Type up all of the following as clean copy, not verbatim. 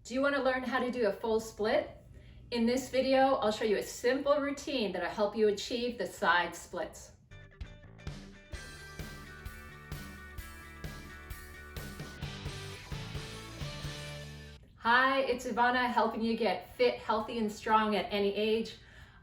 Do you want to learn how to do a full split? In this video, I'll show you a simple routine that'll help you achieve the side splits. Hi, it's Ivana, helping you get fit, healthy, and strong at any age.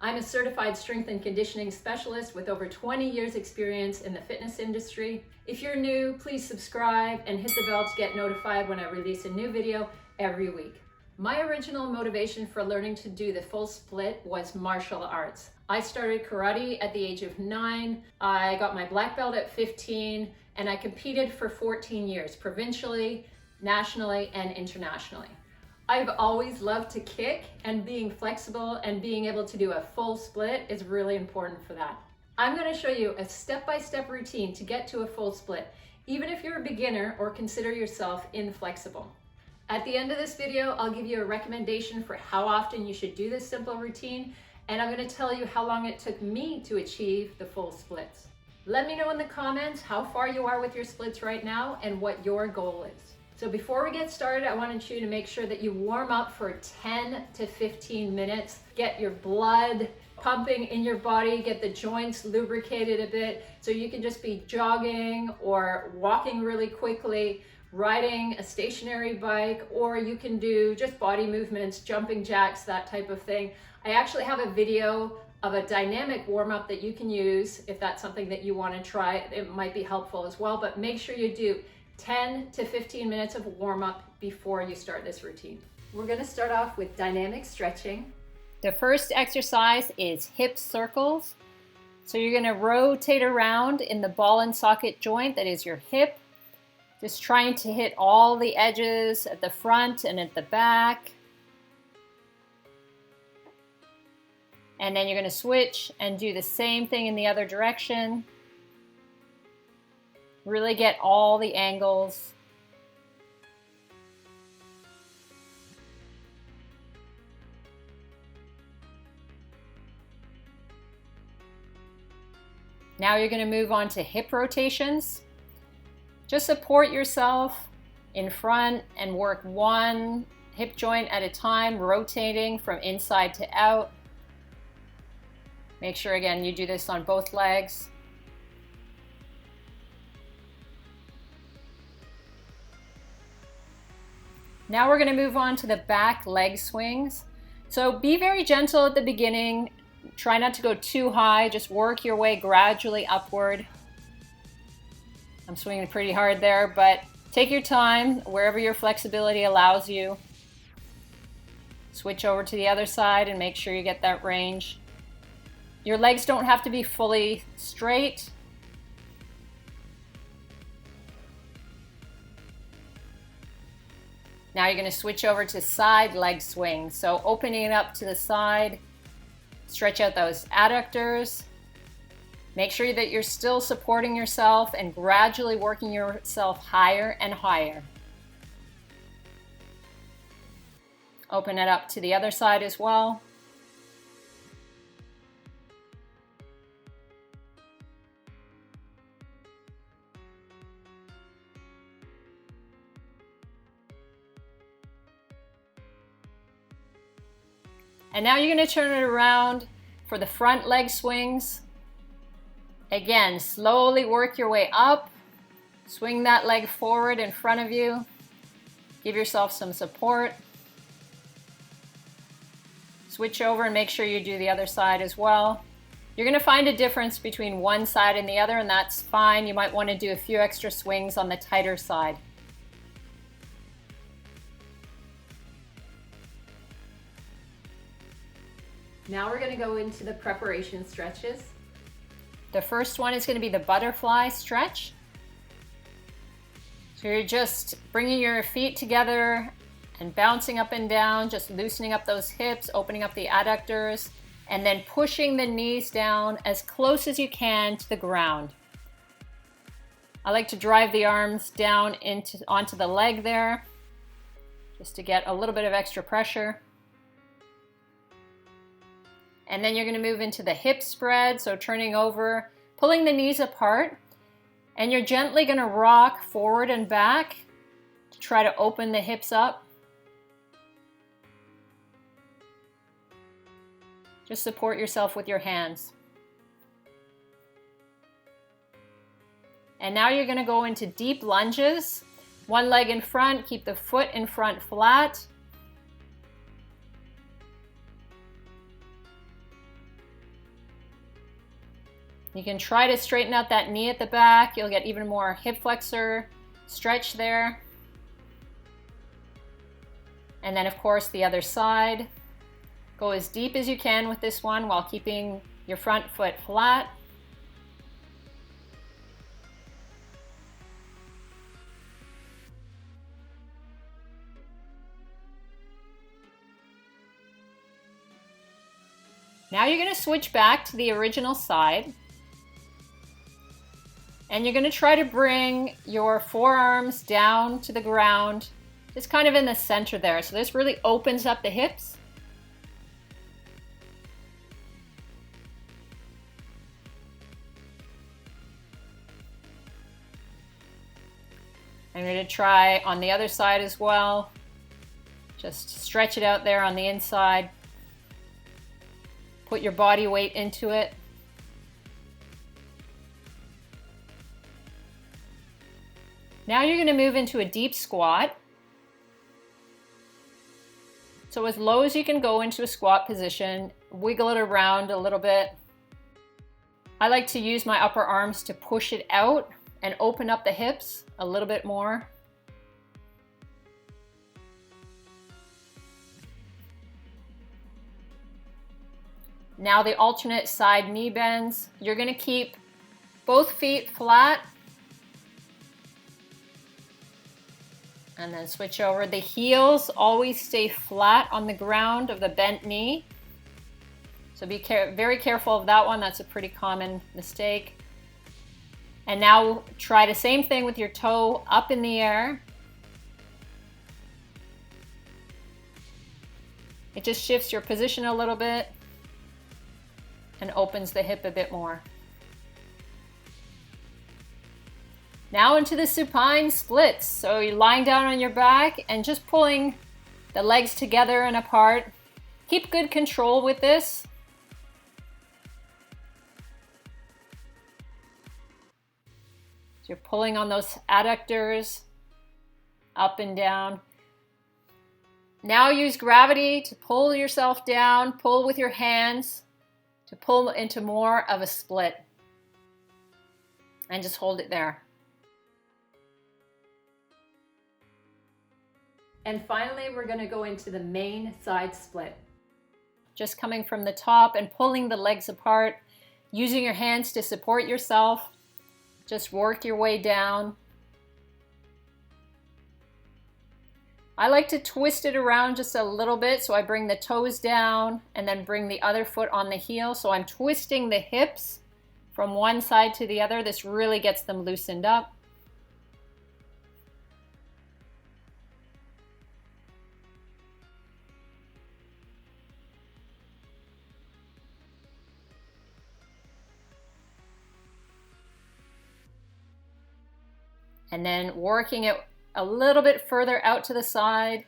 I'm a certified strength and conditioning specialist with over 20 years experience in the fitness industry. If you're new, please subscribe and hit the bell to get notified when I release a new video every week. My original motivation for learning to do the full split was martial arts. I started karate at the age of 9. I got my black belt at 15, and I competed for 14 years, provincially, nationally, and internationally. I've always loved to kick, and being flexible and being able to do a full split is really important for that. I'm going to show you a step-by-step routine to get to a full split, even if you're a beginner or consider yourself inflexible. At the end of this video, I'll give you a recommendation for how often you should do this simple routine, and I'm going to tell you how long it took me to achieve the full splits. Let me know in the comments how far you are with your splits right now and what your goal is. So before we get started, I wanted you to make sure that you warm up for 10 to 15 minutes. Get your blood pumping in your body, get the joints lubricated a bit, so you can just be jogging or walking really quickly, riding a stationary bike, or you can do just body movements, jumping jacks, that type of thing. I actually have a video of a dynamic warm-up that you can use if that's something that you want to try. It might be helpful as well, but make sure you do 10 to 15 minutes of warm-up before you start this routine. We're going to start off with dynamic stretching. The first exercise is hip circles. So you're going to rotate around in the ball and socket joint, that is your hip, just trying to hit all the edges at the front and at the back. And then you're going to switch and do the same thing in the other direction. Really get all the angles. Now you're going to move on to hip rotations. Just support yourself in front and work one hip joint at a time, rotating from inside to out. Make sure again you do this on both legs. Now we're going to move on to the back leg swings. So be very gentle at the beginning. Try not to go too high. Just work your way gradually upward. I'm swinging pretty hard there, but take your time wherever your flexibility allows you. Switch over to the other side and make sure you get that range. Your legs don't have to be fully straight. Now you're going to switch over to side leg swings. So opening it up to the side, stretch out those adductors. Make sure that you're still supporting yourself and gradually working yourself higher and higher. Open it up to the other side as well. And now you're going to turn it around for the front leg swings. Again, slowly work your way up. Swing that leg forward in front of you. Give yourself some support. Switch over and make sure you do the other side as well. You're going to find a difference between one side and the other, and that's fine. You might want to do a few extra swings on the tighter side. Now we're going to go into the preparation stretches. The first one is going to be the butterfly stretch. So you're just bringing your feet together and bouncing up and down, just loosening up those hips, opening up the adductors, and then pushing the knees down as close as you can to the ground. I like to drive the arms down onto the leg there, just to get a little bit of extra pressure. And then you're going to move into the hip spread, so turning over, pulling the knees apart, and you're gently going to rock forward and back to try to open the hips up. Just support yourself with your hands. And now you're going to go into deep lunges. One leg in front, keep the foot in front flat. You can try to straighten out that knee at the back. You'll get even more hip flexor stretch there. And then of course the other side. Go as deep as you can with this one while keeping your front foot flat. Now you're going to switch back to the original side. And you're going to try to bring your forearms down to the ground, just kind of in the center there. So this really opens up the hips. I'm going to try on the other side as well. Just stretch it out there on the inside. Put your body weight into it. Now you're going to move into a deep squat. So as low as you can go into a squat position, wiggle it around a little bit. I like to use my upper arms to push it out and open up the hips a little bit more. Now the alternate side knee bends. You're going to keep both feet flat. And then switch over. The heels always stay flat on the ground of the bent knee. So be very careful of that one. That's a pretty common mistake. And now try the same thing with your toe up in the air. It just shifts your position a little bit and opens the hip a bit more. Now into the supine splits. So you're lying down on your back and just pulling the legs together and apart. Keep good control with this. So you're pulling on those adductors up and down. Now use gravity to pull yourself down, pull with your hands to pull into more of a split. And just hold it there. And finally, we're going to go into the main side split. Just coming from the top and pulling the legs apart, using your hands to support yourself. Just work your way down. I like to twist it around just a little bit, so I bring the toes down and then bring the other foot on the heel. So I'm twisting the hips from one side to the other. This really gets them loosened up. And then working it a little bit further out to the side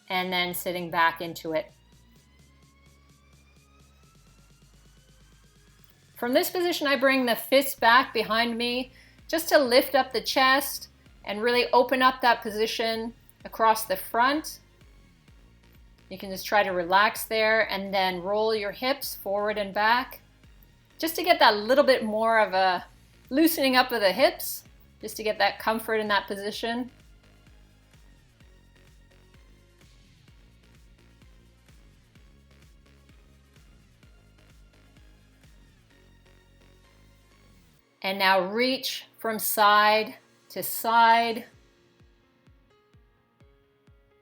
and then sitting back into it. From this position, I bring the fists back behind me just to lift up the chest and really open up that position across the front. You can just try to relax there and then roll your hips forward and back just to get that little bit more of a loosening up of the hips, just to get that comfort in that position. And now reach from side to side.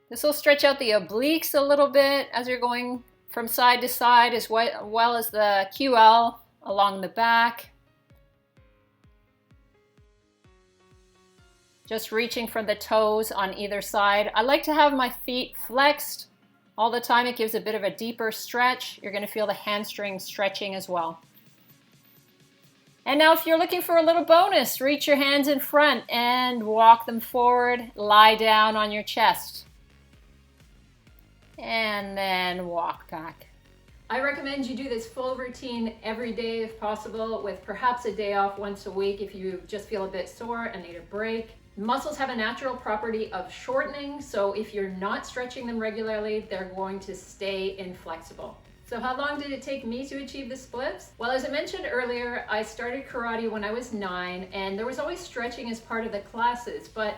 This will stretch out the obliques a little bit as you're going from side to side, as well as the QL along the back. Just reaching for the toes on either side. I like to have my feet flexed all the time. It gives a bit of a deeper stretch. You're going to feel the hamstrings stretching as well. And now if you're looking for a little bonus, reach your hands in front and walk them forward. Lie down on your chest. And then walk back. I recommend you do this full routine every day if possible, with perhaps a day off once a week if you just feel a bit sore and need a break. Muscles have a natural property of shortening, so if you're not stretching them regularly, they're going to stay inflexible. So how long did it take me to achieve the splits? Well, as I mentioned earlier, I started karate when I was 9, and there was always stretching as part of the classes, but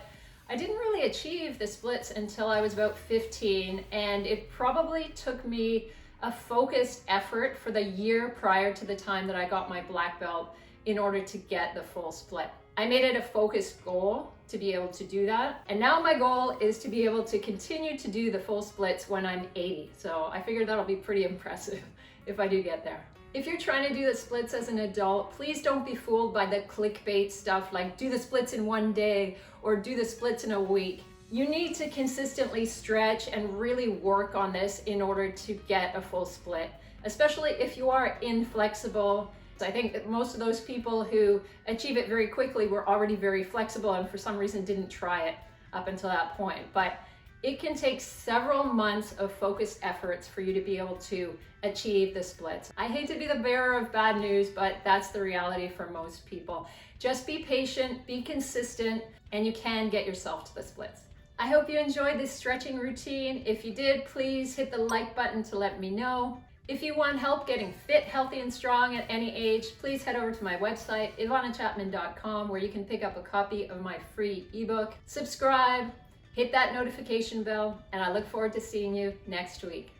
I didn't really achieve the splits until I was about 15, and it probably took me a focused effort for the year prior to the time that I got my black belt in order to get the full split. I made it a focused goal to be able to do that. And now my goal is to be able to continue to do the full splits when I'm 80. So I figured that'll be pretty impressive if I do get there. If you're trying to do the splits as an adult, please don't be fooled by the clickbait stuff like do the splits in one day or do the splits in a week. You need to consistently stretch and really work on this in order to get a full split, especially if you are inflexible. I think that most of those people who achieve it very quickly were already very flexible and for some reason didn't try it up until that point. But it can take several months of focused efforts for you to be able to achieve the splits. I hate to be the bearer of bad news, but that's the reality for most people. Just be patient, be consistent, and you can get yourself to the splits. I hope you enjoyed this stretching routine. If you did, please hit the like button to let me know. If you want help getting fit, healthy, and strong at any age, please head over to my website, ivanachapman.com, where you can pick up a copy of my free ebook. Subscribe, hit that notification bell, and I look forward to seeing you next week.